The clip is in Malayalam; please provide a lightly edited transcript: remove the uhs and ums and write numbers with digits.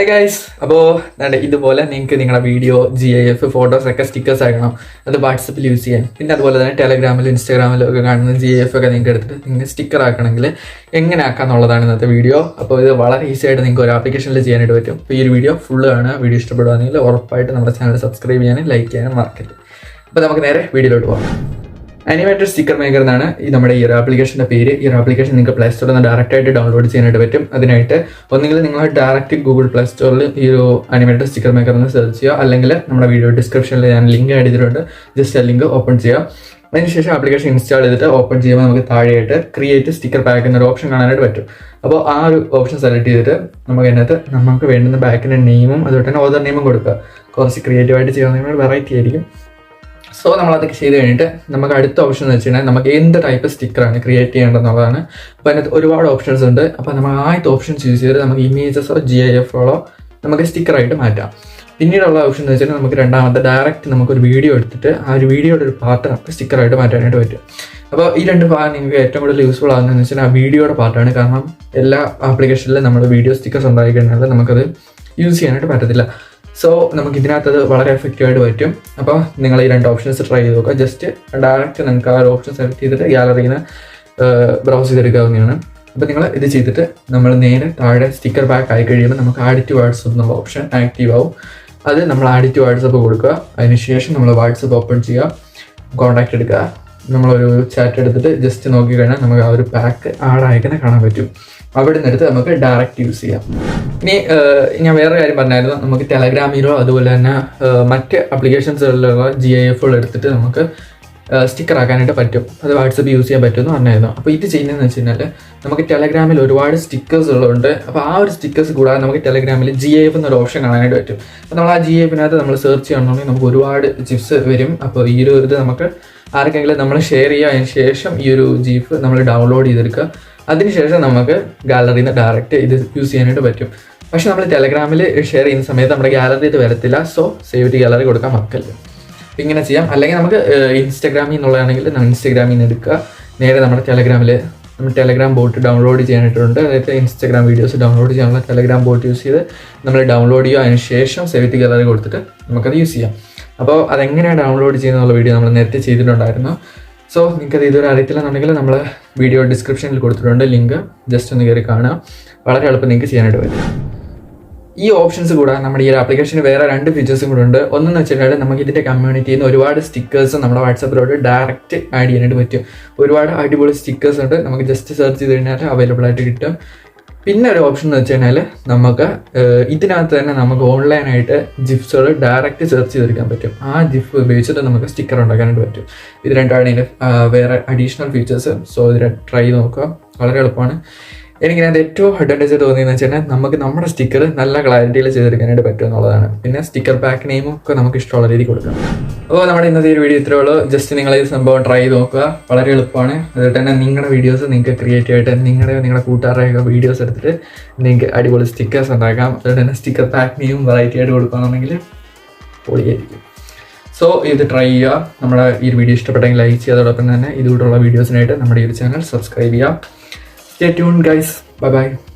Hi guys. അപ്പോൾ ഇതുപോലെ നിങ്ങൾക്ക് നിങ്ങളുടെ വീഡിയോ GIF ഫോട്ടോസൊക്കെ സ്റ്റിക്കേഴ്സ് ആക്കണം. അത് വാട്സപ്പിൽ യൂസ് ചെയ്യാൻ. പിന്നെ അതുപോലെ തന്നെ ടെലഗ്രാമിലും ഇൻസ്റ്റാഗ്രാമിലും ഒക്കെ കാണുന്ന GIF ഒക്കെ നിങ്ങൾക്ക് എടുത്തിട്ട് നിങ്ങൾ സ്റ്റിക്കർ ആക്കണമെങ്കിൽ എങ്ങനെ ആക്കാന്നുള്ളതാണ് ഇന്നത്തെ വീഡിയോ. അപ്പോൾ ഇത് വളരെ ഈസി ആയിട്ട് നിങ്ങൾക്ക് ഒരു ആപ്ലിക്കേഷനിൽ ചെയ്യാനായിട്ട് പറ്റും. അപ്പോൾ ഈ ഒരു വീഡിയോ ഫുള്ള് കാണുക. വീഡിയോ ഇഷ്ടപ്പെടുകയാണെങ്കിൽ ഉറപ്പായിട്ട് നമ്മുടെ ചാനൽ സബ്സ്ക്രൈബ് ചെയ്യാനും ലൈക്ക് ചെയ്യാനും മറക്കരുത്. അപ്പോൾ നമുക്ക് നേരെ വീഡിയോയിലോട്ട് പോകാം. ആനിമേറ്റഡ് സ്റ്റിക്കർ മേക്കർ എന്നാണ് നമ്മുടെ ഈ ഒരു ആപ്ലിക്കേഷൻ്റെ പേര്. ഈ ഒരു ആപ്ലിക്കേഷൻ നിങ്ങൾക്ക് പ്ലേ സ്റ്റോറിൽ നിന്ന് ഡയറക്റ്റ് ആയിട്ട് ഡൗൺലോഡ് ചെയ്യാനായിട്ട് പറ്റും. അതിനായിട്ട് ഒന്നുകിൽ നിങ്ങൾ ഡയറക്റ്റ് ഗൂഗിൾ പ്ലേ സ്റ്റോറിൽ ഈ ഒരു ആനിമേറ്റഡ് സ്റ്റിക്കർ മേക്കർ എന്ന് സെർച്ച് ചെയ്യുക, അല്ലെങ്കിൽ നമ്മുടെ വീഡിയോ ഡിസ്ക്രിപ്ഷനിൽ ഞാൻ ലിങ്ക് ആഡ് ചെയ്തിട്ടുണ്ട്. ജസ്റ്റ് ആ ലിങ്ക് ഓപ്പൺ ചെയ്യുക. അതിനുശേഷം ആപ്ലിക്കേഷൻ ഇൻസ്റ്റാൾ ചെയ്തിട്ട് ഓപ്പൺ ചെയ്യുമ്പോൾ നമുക്ക് താഴെയായിട്ട് ക്രിയേറ്റ് സ്റ്റിക്കർ പാക്ക് എന്നൊരു ഓപ്ഷൻ കാണാനായിട്ട് പറ്റും. അപ്പോൾ ആ ഒരു ഓപ്ഷൻ സെലക്ട് ചെയ്തിട്ട് നമുക്ക് അതിനകത്ത് നമുക്ക് വേണ്ടുന്ന ബാക്കിൻ്റെ നെയിമും അതുപോലെ തന്നെ ഓതർ നെയിമും കൊടുക്കുക. കുറച്ച് ക്രിയേറ്റീവായിട്ട് ചെയ്യുന്ന വെറൈറ്റി ആയിരിക്കും. സോ നമ്മളതൊക്കെ ചെയ്ത് കഴിഞ്ഞിട്ട് നമുക്ക് അടുത്ത ഓപ്ഷൻ എന്ന് വെച്ച് കഴിഞ്ഞാൽ നമുക്ക് എന്ത് ടൈപ്പ് സ്റ്റിക്കറാണ് ക്രിയേറ്റ് ചെയ്യേണ്ടതെന്നുള്ളതാണ്. അപ്പോൾ അതിനകത്ത് ഒരുപാട് ഓപ്ഷൻസ് ഉണ്ട്. അപ്പോൾ നമ്മൾ ആദ്യത്തെ ഓപ്ഷൻസ് യൂസ് ചെയ്തിട്ട് നമുക്ക് ഇമേജസോ GIFകളോ നമുക്ക് സ്റ്റിക്കറായിട്ട് മാറ്റാം. പിന്നീടുള്ള ഓപ്ഷൻ എന്ന് വെച്ചാൽ നമുക്ക് രണ്ടാമത്തെ ഡയറക്റ്റ് നമുക്കൊരു വീഡിയോ എടുത്തിട്ട് ആ ഒരു വീഡിയോയുടെ ഒരു പാർട്ട് നമുക്ക് സ്റ്റിക്കറായിട്ട് മാറ്റാനായിട്ട് പറ്റും. അപ്പോൾ ഈ രണ്ട് ഭാഗം നിങ്ങൾക്ക് ഏറ്റവും കൂടുതൽ യൂസ്ഫുൾ ആകുന്നതെന്ന് വെച്ചാൽ ആ വീഡിയോയുടെ പാർട്ടാണ്. കാരണം എല്ലാ ആപ്ലിക്കേഷനിലും നമ്മൾ വീഡിയോ സ്റ്റിക്കേഴ്സ് ഉണ്ടായി കഴിഞ്ഞാൽ നമുക്കത് യൂസ് ചെയ്യാനായിട്ട് പറ്റത്തില്ല. സോ നമുക്ക് ഇതിനകത്തത് വളരെ എഫക്റ്റീവായിട്ട് പറ്റും. അപ്പോൾ നിങ്ങൾ ഈ രണ്ട് ഓപ്ഷൻസ് ട്രൈ ചെയ്ത് നോക്കുക. ജസ്റ്റ് ഡയറക്റ്റ് നിങ്ങൾക്ക് ആ ഒരു ഓപ്ഷൻ സെലക്ട് ചെയ്തിട്ട് ഗാലറിയിൽ നിന്ന് ബ്രൗസ് ചെയ്തെടുക്കാവുന്നതാണ്. അപ്പോൾ നിങ്ങൾ ഇത് ചെയ്തിട്ട് നമ്മൾ നേരെ താഴെ സ്റ്റിക്കർ പാക്ക് ആയി കഴിയുമ്പോൾ നമുക്ക് ആഡ് ടു വാട്സപ്പ് എന്നുള്ള ഓപ്ഷൻ ആക്റ്റീവ് ആവും. അത് നമ്മൾ ആഡ് ടു വാട്സപ്പ് കൊടുക്കുക. അതിനുശേഷം നമ്മൾ വാട്സപ്പ് ഓപ്പൺ ചെയ്യുക, കോൺടാക്റ്റ് എടുക്കുക. നമ്മളൊരു ചാറ്റ് എടുത്തിട്ട് ജസ്റ്റ് നോക്കിക്കഴിഞ്ഞാൽ നമുക്ക് ആ ഒരു പാക്ക് ആഡ് അയക്കുന്നത് കാണാൻ പറ്റും. അവിടെ നിന്നെടുത്ത് നമുക്ക് ഡയറക്റ്റ് യൂസ് ചെയ്യാം. ഇനി ഞാൻ വേറെ കാര്യം പറഞ്ഞായിരുന്നു, നമുക്ക് ടെലഗ്രാമിലോ അതുപോലെ തന്നെ മറ്റ് ആപ്ലിക്കേഷൻസുകളിലുള്ള GIFകൾ എടുത്തിട്ട് നമുക്ക് സ്റ്റിക്കർ ആക്കാനായിട്ട് പറ്റും. അത് വാട്സപ്പ് യൂസ് ചെയ്യാൻ പറ്റുമെന്ന് പറഞ്ഞായിരുന്നു. അപ്പോൾ ഇത് ചെയ്യുന്നതെന്ന് വെച്ച് കഴിഞ്ഞാൽ നമുക്ക് ടെലഗ്രാമിൽ ഒരുപാട് സ്റ്റിക്കേഴ്സുകളുണ്ട്. അപ്പോൾ ആ ഒരു സ്റ്റിക്കേഴ്സ് കൂടാതെ നമുക്ക് ടെലഗ്രാമിൽ GIF എന്നൊരു ഓപ്ഷൻ കാണാനായിട്ട് പറ്റും. അപ്പോൾ നമ്മൾ ആ GIFനകത്ത് നമ്മൾ സെർച്ച് ചെയ്യണമെങ്കിൽ നമുക്ക് ഒരുപാട് ജിപ്സ് വരും. അപ്പോൾ ഈ ഒരു ഇത് നമുക്ക് ആർക്കെങ്കിലും നമ്മൾ ഷെയർ ചെയ്യുക. അതിന് ശേഷം ഈ ഒരു GIF നമ്മൾ ഡൗൺലോഡ് ചെയ്തെടുക്കുക. അതിനുശേഷം നമുക്ക് ഗാലറിയിൽ നിന്ന് ഡയറക്റ്റ് ഇത് യൂസ് ചെയ്യാനായിട്ട് പറ്റും. പക്ഷെ നമ്മൾ ടെലഗ്രാമിൽ ഷെയർ ചെയ്യുന്ന സമയത്ത് നമ്മുടെ ഗാലറി ഇത് വരത്തില്ല. സോ സേവ് ടു ഗാലറി കൊടുക്കാൻ മറക്കരുത്. ഇങ്ങനെ ചെയ്യാം. അല്ലെങ്കിൽ നമുക്ക് ഇൻസ്റ്റാഗ്രാമിൽ നിന്നുള്ളതാണെങ്കിൽ നമ്മൾ ഇൻസ്റ്റാഗ്രാമിൽ നിന്ന് എടുക്കുക. നേരെ നമ്മുടെ നമ്മൾ ടെലഗ്രാം ബോട്ട് ഡൗൺലോഡ് ചെയ്യാനായിട്ടുണ്ട്. അതായത് ഇൻസ്റ്റാഗ്രാം വീഡിയോസ് ഡൗൺലോഡ് ചെയ്യാനുള്ള ടെലഗ്രാം ബോട്ട് യൂസ് ചെയ്ത് നമ്മൾ ഡൗൺലോഡ് ചെയ്യുക. അതിന് ശേഷം സേവ് ടു ഗാലറി കൊടുത്തിട്ട് നമുക്കത് യൂസ് ചെയ്യാം. അപ്പോൾ അതെങ്ങനെയാണ് ഡൗൺലോഡ് ചെയ്യുന്നുള്ള വീഡിയോ നമ്മൾ നേരത്തെ ചെയ്തിട്ടുണ്ടായിരുന്നു. സോ നിങ്ങൾക്കത് ഇതുവരെ അറിയത്തില്ലെന്നുണ്ടെങ്കിൽ നമ്മൾ വീഡിയോ ഡിസ്ക്രിപ്ഷനിൽ കൊടുത്തിട്ടുണ്ട് ലിങ്ക്. ജസ്റ്റ് ഒന്ന് കയറി കാണുക. വളരെ എളുപ്പം നിങ്ങൾക്ക് ചെയ്യാനായിട്ട് പറ്റും. ഈ ഓപ്ഷൻസ് കൂടാതെ നമ്മുടെ ഈ ഒരു ആപ്ലിക്കേഷന് വേറെ രണ്ട് ഫീച്ചേഴ്സും കൂടെ ഉണ്ട്. ഒന്നെന്ന് വെച്ചിട്ടുണ്ടെങ്കിൽ നമുക്ക് ഇതിൻ്റെ കമ്മ്യൂണിറ്റിയിൽ നിന്ന് ഒരുപാട് സ്റ്റിക്കേഴ്സ് നമ്മുടെ വാട്സാപ്പിലോട്ട് ഡയറക്റ്റ് ആഡ് ചെയ്യാനായിട്ട് പറ്റും. ഒരുപാട് അടിപൊളി സ്റ്റിക്കേഴ്സ് ഉണ്ട്. നമുക്ക് ജസ്റ്റ് സെർച്ച് ചെയ്ത് കഴിഞ്ഞാൽ അവൈലബിൾ ആയിട്ട് കിട്ടും. പിന്നെ ഒരു ഓപ്ഷൻ എന്ന് വെച്ച് കഴിഞ്ഞാൽ നമുക്ക് ഇതിനകത്ത് തന്നെ നമുക്ക് ഓൺലൈനായിട്ട് ജിഫ്സുകൾ ഡയറക്റ്റ് സെർച്ച് ചെയ്തെടുക്കാൻ പറ്റും. ആ ജിഫ് ഉപയോഗിച്ചിട്ട് നമുക്ക് സ്റ്റിക്കർ ഉണ്ടാക്കാനായിട്ട് പറ്റും. ഇത് രണ്ടാണ് ഇതിൻ്റെ വേറെ അഡീഷണൽ ഫീച്ചേഴ്സ്. സോ ഇത് ട്രൈ ചെയ്ത് നോക്കുക. വളരെ എളുപ്പമാണ്. എനിക്കിതിനകത്ത് ഏറ്റവും അഡ്വാൻറ്റേജ് തോന്നിയെന്ന് വെച്ച് കഴിഞ്ഞാൽ നമുക്ക് നമ്മുടെ സ്റ്റിക്കർ നല്ല ക്ലാരിറ്റിയിൽ ചെയ്തെടുക്കാനായിട്ട് പറ്റും എന്നുള്ളതാണ്. പിന്നെ സ്റ്റിക്കർ പാക്ക് നെയിമും ഒക്കെ നമുക്ക് ഇഷ്ടമുള്ള രീതിയിൽ കൊടുക്കാം. അപ്പോൾ നമ്മുടെ ഇന്നത്തെ ഒരു വീഡിയോ ഇത്രയേ ഉള്ളൂ. ജസ്റ്റ് നിങ്ങൾ ഈ സംഭവം ട്രൈ ചെയ്ത് നോക്കുക. വളരെ എളുപ്പമാണ്. അതുകൊണ്ട് തന്നെ നിങ്ങളുടെ വീഡിയോസ് നിങ്ങൾക്ക് ക്രിയേറ്റീവായിട്ട് നിങ്ങളുടെ കൂട്ടുകാരുടെയൊക്കെ വീഡിയോസ് എടുത്തിട്ട് നിങ്ങൾക്ക് അടിപൊളി സ്റ്റിക്കേഴ്സ് ഉണ്ടാക്കാം. അതുകൊണ്ട് തന്നെ സ്റ്റിക്കർ പാക്ക് നെയിമും വെറൈറ്റി ആയിട്ട് കൊടുക്കുകയാണെന്നുണ്ടെങ്കിൽ പൊളിയായിരിക്കും. സോ ഇത് ട്രൈ ചെയ്യുക. നമ്മുടെ ഈ വീഡിയോ ഇഷ്ടപ്പെട്ടെങ്കിൽ ലൈക്ക് ചെയ്യുക. അതോടൊപ്പം തന്നെ ഇതുകൂട്ടുള്ള വീഡിയോസിനായിട്ട് നമ്മുടെ ഈ ഒരു ചാനൽ സബ്സ്ക്രൈബ് ചെയ്യുക. Stay tuned guys. Bye bye.